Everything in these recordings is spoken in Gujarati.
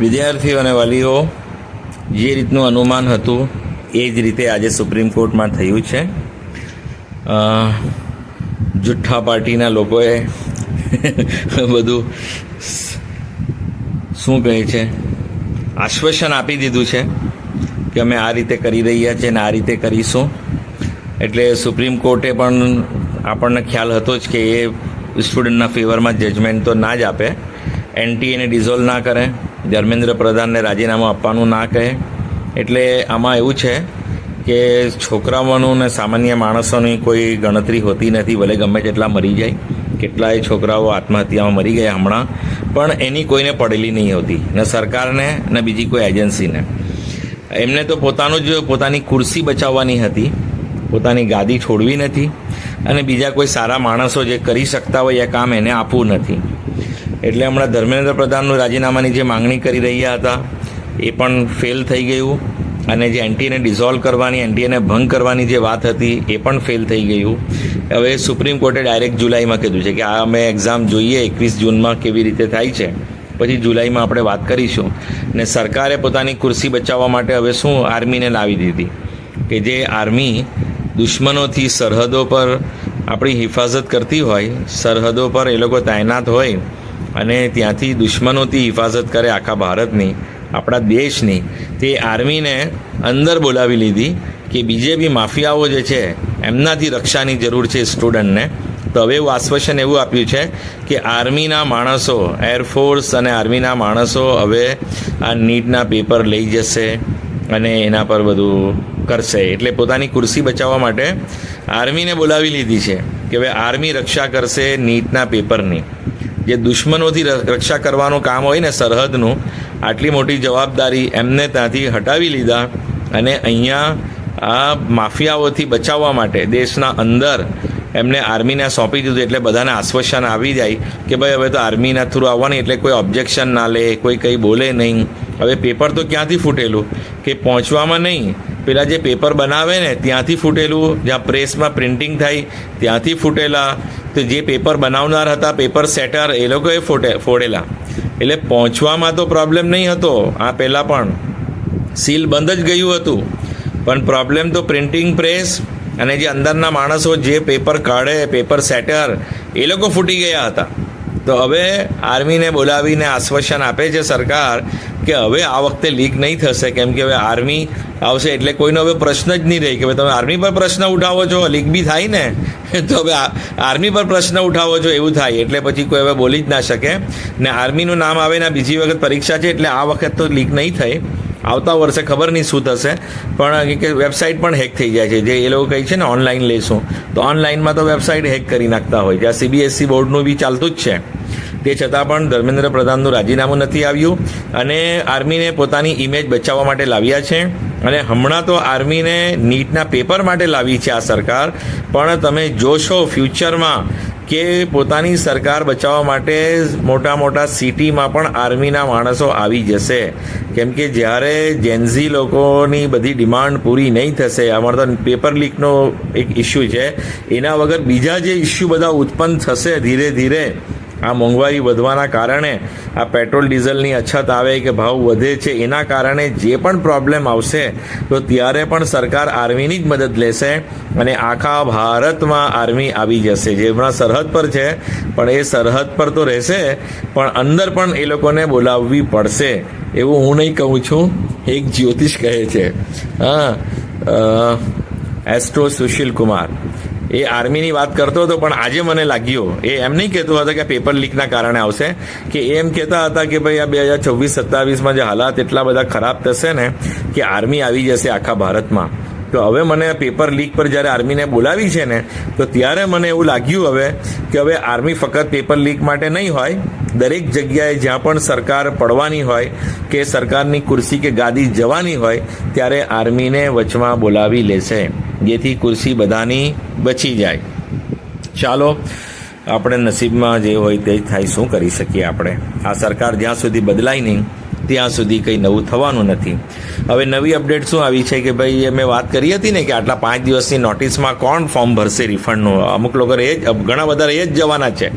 વિદ્યાર્થીઓ અને વાલીઓ, જે રીતનું અનુમાન હતું એ જ રીતે આજે સુપ્રીમ કોર્ટમાં થયું છે. જુઠ્ઠા પાર્ટીના લોકોએ બધું શું કહે છે, આશ્વાસન આપી દીધું છે કે અમે આ રીતે કરી રહ્યા છીએ અને આ રીતે કરીશું. એટલે સુપ્રીમ કોર્ટે પણ આપણને ખ્યાલ હતો જ કે એ સ્ટુડન્ટના ફેવરમાં જજમેન્ટ તો ના જ આપે, એનટીએને ડિઝોલ્વ ના કરે, ધર્મેન્દ્ર પ્રધાનને રાજીનામું આપવાનું ના કહે. એટલે આમાં એવું છે કે છોકરાઓનું ને સામાન્ય માણસોની કોઈ ગણતરી હોતી નથી, ભલે ગમે તેટલા મરી જાય. કેટલાય છોકરાઓ આત્મહત્યામાં મરી ગયા હમણાં, પણ એની કોઈને પડેલી નહીં હોતી, ને સરકારને ને બીજી કોઈ એજન્સીને. એમને તો પોતાની ખુરશી બચાવવાની હતી, પોતાની ગાદી છોડવી નથી, અને બીજા કોઈ સારા માણસો જે કરી શકતા હોય એ કામ એને આપવું નથી. એટલે હમણાં ધર્મેન્દ્ર પ્રધાનનું રાજીનામાની જે માંગણી કરી રહ્યા હતા એ પણ ફેલ થઈ ગયું, અને જે એનટીએને ડિઝોલ્વ કરવાની, એનટીએને ભંગ કરવાની જે વાત હતી એ પણ ફેલ થઈ ગયું. હવે સુપ્રીમ કોર્ટે ડાયરેક્ટ જુલાઈમાં કીધું છે કે આ અમે એક્ઝામ જોઈએ 21 જૂનમાં કેવી રીતે થાય છે, પછી જુલાઈમાં આપણે વાત કરીશું. ને સરકારે પોતાની ખુરશી બચાવવા માટે હવે શું આર્મીને લાવી દીધી કે જે આર્મી દુશ્મનોથી સરહદો પર આપણી હિફાજત કરતી હોય, સરહદો પર એ લોકો તૈનાત હોય અને ત્યાંથી દુશ્મનોથી હિફાજત કરે આખા ભારતની, આપણા દેશની, તે આર્મીને અંદર બોલાવી લીધી કે બીજે બી માફિયાઓ જે છે એમનાથી રક્ષાની જરૂર છે સ્ટુડન્ટને. તો હવે એવું આશ્વાસન એવું આપ્યું છે કે આર્મીના માણસો, એરફોર્સ અને આર્મીના માણસો હવે આ નીટના પેપર લઈ જશે અને એના પર બધું કરશે. એટલે પોતાની ખુરશી બચાવવા માટે આર્મીને બોલાવી લીધી છે કે હવે આર્મી રક્ષા કરશે નીટના પેપરની. જે દુશ્મનોથી રક્ષા કરવાનું કામ હોય ને સરહદનું, આટલી મોટી જવાબદારી એમને ત્યાંથી હટાવી લીધા અને અહીંયા આ માફિયાઓથી બચાવવા માટે દેશના અંદર એમને આર્મીને સોંપી દીધું. એટલે બધાને આશ્વાસન આવી જાય કે ભાઈ હવે તો આર્મીના થ્રુ આવવાની, એટલે કોઈ ઓબ્જેક્શન ના લે, કોઈ કંઈ બોલે નહીં. હવે પેપર તો ક્યાંથી ફૂટેલું કે પહોંચવામાં નહીં, પેલા જે પેપર બનાવે ને ત્યાંથી ફૂટેલું, જ્યાં પ્રેસમાં પ્રિન્ટિંગ થાય ત્યાંથી ફૂટેલા. તો જે પેપર બનાવનાર હતા, પેપર સેટર, એ લોકોએ ફોડેલા. એટલે પહોંચવામાં તો પ્રોબ્લેમ નહીં હતો, આ પહેલાં પણ સીલ બંધ જ ગયું હતું, પણ પ્રોબ્લેમ તો પ્રિન્ટિંગ પ્રેસ અને જે અંદરના માણસો જે પેપર કાઢે, પેપર સેટર, એ લોકો ફૂટી ગયા હતા. તો હવે આર્મીને બોલાવીને આશ્વાસન આપે છે સરકાર કે હવે આ વખતે લીક નહીં થશે, કેમ કે હવે આર્મી આવશે એટલે કોઈનો હવે પ્રશ્ન જ નહીં રહે કે ભાઈ તમે આર્મી પર પ્રશ્ન ઉઠાવો છો, લીક બી થાય ને તો હવે આર્મી પર પ્રશ્ન ઉઠાવો છો એવું થાય. એટલે પછી કોઈ હવે બોલી જ ના શકે. ને આર્મીનું નામ આવે ને બીજી વખત પરીક્ષા છે, એટલે આ વખત તો લીક નહીં થાય. આવતા વર્ષે ખબર નહીં શું થશે, પણ કે વેબસાઇટ પણ હેક થઈ જાય છે. જે એ લોકો કહે છે ને ઓનલાઈન લેશું, તો ઓનલાઈનમાં તો વેબસાઇટ હેક કરી નાખતા હોય. જ્યાં સીબીએસઈ બોર્ડનું બી ચાલતું જ છે. તે છતાં પણ ધર્મેન્દ્ર પ્રધાનનું રાજીનામું નથી આવ્યું અને આર્મીને પોતાની ઇમેજ બચાવવા માટે લાવ્યા છે. અને હમણાં તો આર્મીને નીટના પેપર માટે લાવી છે આ સરકાર, પણ તમે જોશો ફ્યુચરમાં કે પોતાની સરકાર બચાવવા માટે મોટા મોટા સિટીમાં પણ આર્મીના માણસો આવી જશે. કેમ કે જ્યારે જેન્ઝી લોકોની બધી ડિમાન્ડ પૂરી નહીં થશે, અમારો તો પેપર લીકનો એક ઇસ્યુ છે, એના વગર બીજા જે ઇસ્યુ બધા ઉત્પન્ન થશે ધીરે ધીરે, આ મોંઘવારી વધવાના કારણે, આ પેટ્રોલ ડીઝલની અછત આવે કે ભાવ વધે છે, એના કારણે જે પણ પ્રોબ્લેમ આવશે તો ત્યારે પણ સરકાર આર્મીની જ મદદ લેશે અને આખા ભારતમાં આર્મી આવી જશે. જે હમણાં સરહદ પર છે, પણ એ સરહદ પર તો રહેશે, પણ અંદર પણ એ લોકોને બોલાવવી પડશે. એવું હું નહીં કહું છું, એક જ્યોતિષ કહે છે. એસ્ટ્રો સુશીલ કુમાર એ આર્મીની વાત કરતો હતો, પણ આજે મને લાગ્યું એ એમ નહીં કહેતો હતો કે પેપર લીકના કારણે આવશે, કે એમ કહેતા હતા કે ભાઈ આ 2026-27માં જે હાલાત એટલા બધા ખરાબ થશે ને કે આર્મી આવી જશે આખા ભારતમાં. તો હવે મને પેપર લીક પર જ્યારે આર્મીને બોલાવી છે ને, તો ત્યારે મને એવું લાગ્યું હવે કે હવે આર્મી ફક્ત પેપર લીક માટે નહીં હોય, દરેક જગ્યાએ જ્યાં પણ સરકાર પડવાની હોય કે સરકારની ખુરશી કે ગાદી જવાની હોય ત્યારે આર્મીને વચમાં બોલાવી લેશે, જેથી ખુરશી બધાની બચી જાય. ચાલો, આપણે નસીબમાં જે હોય તે જ થાય, શું કરી શકીએ આપણે. આ સરકાર જ્યાં સુધી બદલાય નહીં ત્યાં સુધી કંઈ નવું થવાનું નથી. હવે નવી અપડેટ શું આવી છે કે ભાઈ મેં વાત કરી હતી ને કે આટલા 5 દિવસની નોટિસમાં કોણ ફોર્મ ભરશે રિફંડનું. અમુક લોકો ઘણા બધા એ જ જવાના છે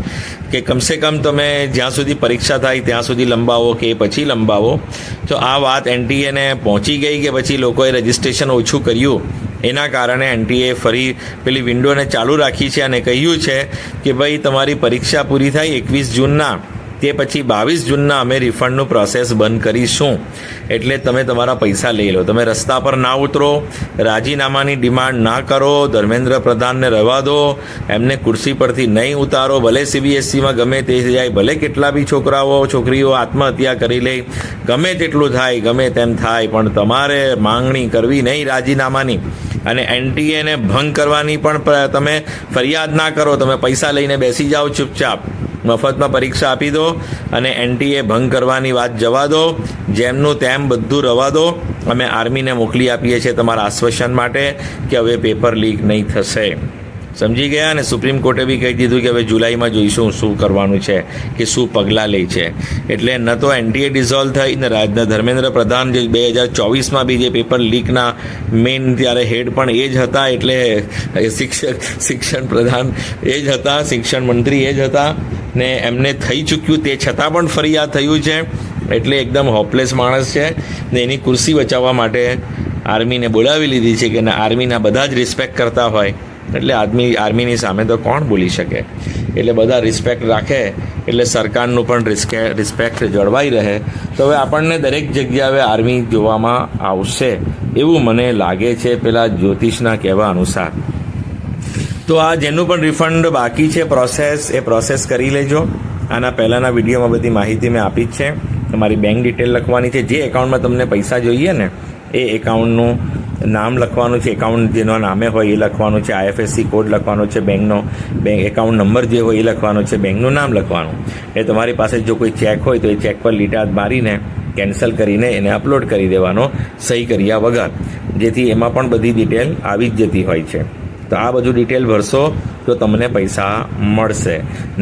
કે કમસે કમ તમે જ્યાં સુધી પરીક્ષા થાય ત્યાં સુધી લંબાવો કે પછી લંબાવો. તો આ વાત એનટીએને પહોંચી ગઈ કે પછી લોકોએ રજિસ્ટ્રેશન ઓછું કર્યું, એના કારણે એનટીએ ફરી પેલી વિન્ડોને ચાલુ રાખી છે અને કહ્યું છે કે ભાઈ તમારી પરીક્ષા પૂરી થાય 21 જૂનના, તે પછી 22 જૂનના અમે રિફંડનું પ્રોસેસ બંધ કરીશું. એટલે તમે તમારા પૈસા લઈ લો. તમે રસ્તા પર ના ઉતરો, રાજીનામાની ડિમાન્ડ ના કરો, ધર્મેન્દ્ર પ્રધાનને રહેવા દો, એમને ખુરશી પરથી નહીં ઉતારો. ભલે સીબીએસસીમાં ગમે તે જાય, ભલે કેટલા બી છોકરીઓ આત્મહત્યા કરી લે, ગમે તેટલું થાય, ગમે તેમ થાય, પણ તમારે માંગણી કરવી નહીં રાજીનામાની. અને એનટીએને ભંગ કરવાની પણ તમે ફરિયાદ ના કરો. તમે પૈસા લઈને બેસી જાઓ ચૂપચાપ, મફતમાં પરીક્ષા આપી દો અને એનટીએ ભંગ કરવાની વાત જવા દો. જેમનું તેમ બધું રવા દો. અમે આર્મીને મોકલી આપીએ છીએ તમારા આશ્વાસન માટે કે હવે પેપર લીક નહીં થશે. સમજી ગયા. અને સુપ્રીમ કોર્ટે બી કહી દીધું કે હવે જુલાઈમાં જોઈશું શું કરવાનું છે, કે શું પગલાં લે છે. એટલે ન તો એનટીએ ડિઝોલ્વ થઈ ને ધર્મેન્દ્ર પ્રધાન જે 2024માં બી જે પેપર લીકના મેઇન ત્યારે હેડ પણ એ જ હતા, એટલે શિક્ષણ પ્રધાન એ જ હતા, શિક્ષણ મંત્રી એ જ હતા ને એમને થઈ ચૂક્યું તે છતાં પણ ફરી આ થયું છે. એટલે એકદમ હોપલેસ માણસ છે ને એની ખુરશી બચાવવા માટે આર્મીને બોલાવી લીધી છે કે આર્મીના બધા જ રિસ્પેક્ટ કરતા હોય, એટલે આર્મીની સામે તો કોણ બોલી શકે. એટલે બધા રિસ્પેક્ટ રાખે એટલે સરકારનું પણ રિસ્પેક્ટ જળવાઈ રહે. તો હવે આપણને દરેક જગ્યાએ આર્મી જોવામાં આવશે એવું મને લાગે છે પેલા જ્યોતિષના કહેવા અનુસાર. તો આ જેનું પણ રિફંડ બાકી છે એ પ્રોસેસ કરી લેજો. આના પહેલાંના વિડીયોમાં બધી માહિતી મેં આપી જ છે. તમારી બેંક ડિટેલ લખવાની છે, જે એકાઉન્ટમાં તમને પૈસા જોઈએ ને એ એકાઉન્ટનું નામ લખવાનું છે, એકાઉન્ટ જેના નામે હોય એ લખવાનું છે, આઈએફએસસી કોડ લખવાનો છે, બેંક એકાઉન્ટ નંબર જે હોય એ લખવાનો છે, બેંકનું નામ લખવાનું. એ તમારી પાસે જો કોઈ ચેક હોય તો એ ચેક પર લીટા મારીને કેન્સલ કરીને એને અપલોડ કરી દેવાનો સહી કર્યા વગર, જેથી એમાં પણ બધી ડિટેલ આવી જ જતી હોય છે. તો આ બધું ડિટેલ ભરશો તો તમને પૈસા મળશે,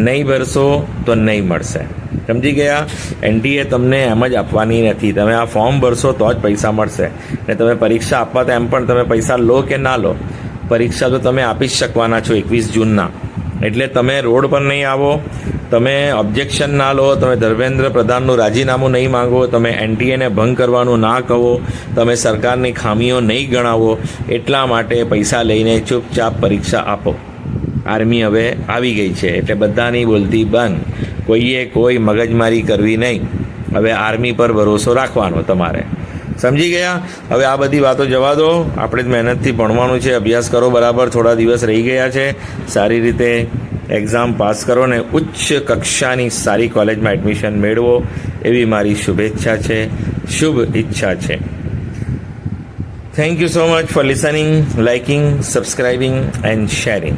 નહીં ભરશો તો નહીં મળશે. સમજી ગયા. એનટીએ તમને એમ જ આપવાની નથી. તમે આ ફોર્મ ભરશો તો જ પૈસા મળશે. ને તમે પરીક્ષા આપવા તો એમ પણ તમે પૈસા લો કે ના લો, પરીક્ષા તો તમે આપી જ શકવાના છો 21 જૂનના. એટલે તમે રોડ પર નહીં આવો, તમે ઓબ્જેક્શન ના લો, તમે ધર્મેન્દ્ર પ્રધાનનું રાજીનામું નહીં માંગો, તમે એનટીએને ભંગ કરવાનું ના કહો, તમે સરકારની ખામીઓ નહીં ગણાવો, એટલા માટે પૈસા લઈને ચૂપચાપ પરીક્ષા આપો. આર્મી હવે આવી ગઈ છે એટલે બધાની બોલતી બંધ. કોઈએ કોઈ મગજમારી કરવી નહીં. હવે આર્મી પર ભરોસો રાખવાનો તમારે. સમજી ગયા. હવે આ બધી વાતો જવા દો. આપણે જ મહેનતથી ભણવાનું છે, અભ્યાસ કરો બરાબર. થોડા દિવસ રહી ગયા છે, સારી રીતે એક્ઝામ પાસ કરો ને ઉચ્ચ કક્ષાની સારી કોલેજમાં એડમિશન મેળવો એવી મારી શુભેચ્છા છે, શુભ ઈચ્છા છે. Thank you so much for listening, liking, subscribing and sharing.